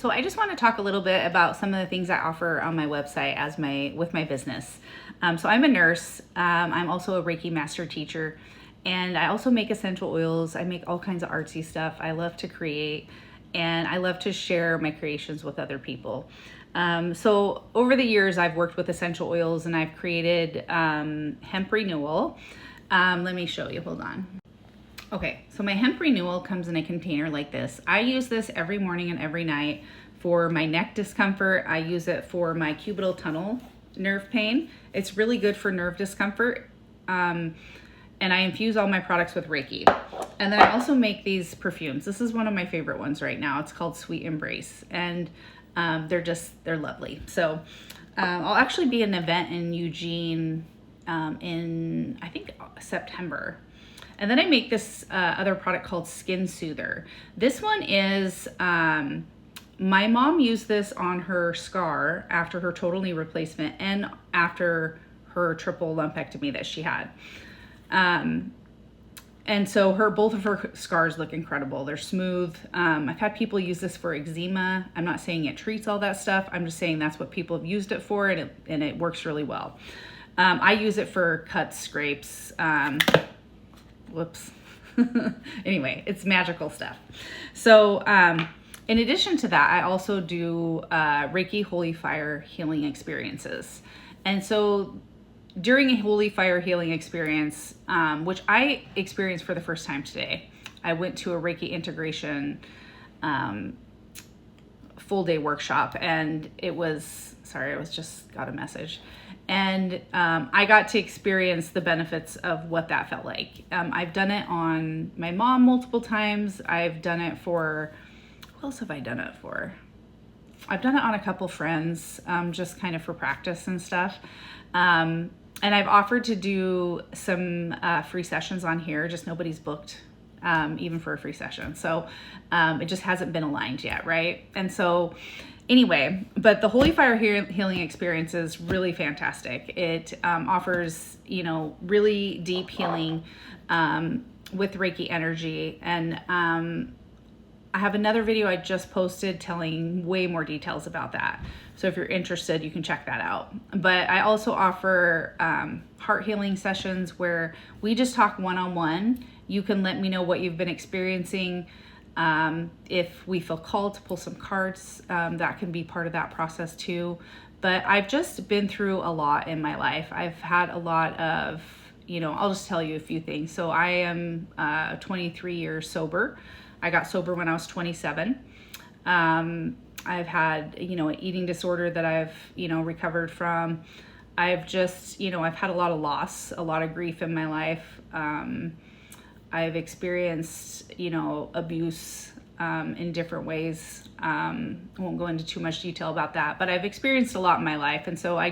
So I just want to talk a little bit about some of the things I offer on my website with my business. So I'm a nurse. I'm also a Reiki master teacher, and I also make essential oils. I make all kinds of artsy stuff. I love to create, and I love to share my creations with other people. So over the years, I've worked with essential oils, and I've created hemp renewal. Let me show you. Hold on. Okay, so my hemp renewal comes in a container like this. I use this every morning and every night for my neck discomfort. I use it for my cubital tunnel nerve pain. It's really good for nerve discomfort. And I infuse all my products with Reiki. And then I also make these perfumes. This is one of my favorite ones right now. It's called Sweet Embrace. And they're lovely. So I'll actually be at an event in Eugene in, I think, September. And then I make this other product called Skin Soother. This one is, my mom used this on her scar after her total knee replacement and after her triple lumpectomy that she had. And so both of her scars look incredible. They're smooth. I've had people use this for eczema. I'm not saying it treats all that stuff. I'm just saying that's what people have used it for, and it works really well. I use it for cuts, scrapes, whoops. Anyway, it's magical stuff. So in addition to that, I also do Reiki Holy Fire healing experiences. And so during a Holy Fire healing experience, which I experienced for the first time today, I went to a Reiki integration full day workshop, and I just got a message. And I got to experience the benefits of what that felt like. I've done it on my mom multiple times. I've done it for, who else have I done it for? I've done it on a couple friends, just kind of for practice and stuff. And I've offered to do some free sessions on here, just nobody's booked even for a free session. So it just hasn't been aligned yet, right? And so anyway, but the Holy Fire healing experience is really fantastic. It offers, really deep healing with Reiki energy. And I have another video I just posted telling way more details about that. So if you're interested, you can check that out. But I also offer heart healing sessions where we just talk one-on-one. You can let me know what you've been experiencing. If we feel called to pull some cards, that can be part of that process too. But I've just been through a lot in my life. I've had a lot of, I'll just tell you a few things. So I am 23 years sober. I got sober when I was 27. I've had, an eating disorder that I've, recovered from. I've just, I've had a lot of loss, a lot of grief in my life. I've experienced, abuse in different ways. I won't go into too much detail about that, but I've experienced a lot in my life. And so I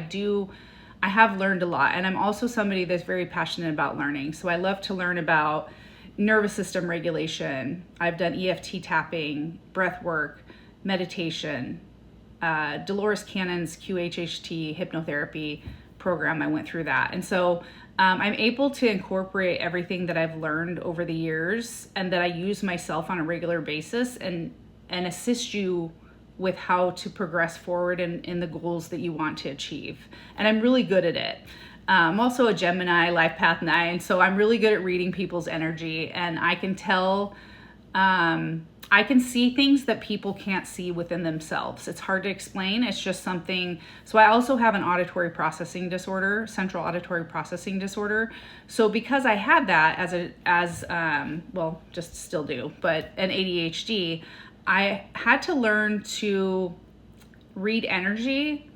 have learned a lot. And I'm also somebody that's very passionate about learning. So I love to learn about nervous system regulation. I've done EFT tapping, breath work, meditation, Dolores Cannon's QHHT hypnotherapy program. I went through that. And so I'm able to incorporate everything that I've learned over the years and that I use myself on a regular basis and assist you with how to progress forward in the goals that you want to achieve. And I'm really good at it. I'm also a Gemini, Life Path 9, so I'm really good at reading people's energy, and I can tell, I can see things that people can't see within themselves. It's hard to explain. It's just something. So I also have an auditory processing disorder, central auditory processing disorder. So because I had that just still do, but an ADHD, I had to learn to read energy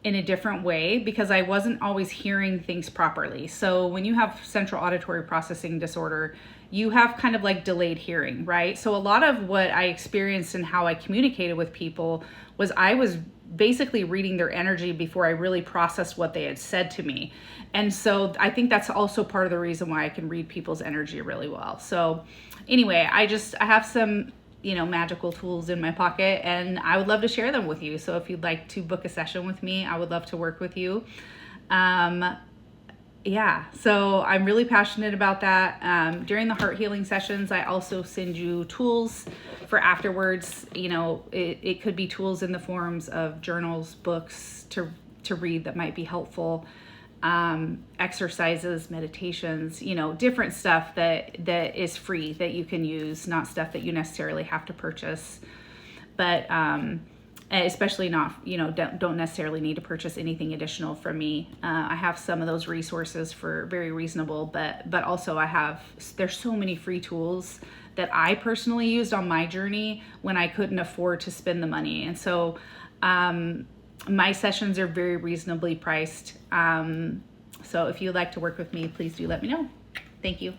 in a different way because I wasn't always hearing things properly. So when you have central auditory processing disorder, you have kind of like delayed hearing, right? So a lot of what I experienced and how I communicated with people was I was basically reading their energy before I really processed what they had said to me. And so I think that's also part of the reason why I can read people's energy really well. So anyway, I have some magical tools in my pocket, and I would love to share them with you. So if you'd like to book a session with me, I would love to work with you. Yeah, so I'm really passionate about that. During the heart healing sessions, I also send you tools for afterwards. You know, it could be tools in the forms of journals, books to read that might be helpful, exercises, meditations, you know, different stuff that is free that you can use, not stuff that you necessarily have to purchase. But especially not, you know, don't necessarily need to purchase anything additional from me. I have some of those resources for very reasonable, but also there's so many free tools that I personally used on my journey when I couldn't afford to spend the money. And so my sessions are very reasonably priced. So if you'd like to work with me, please do let me know. Thank you.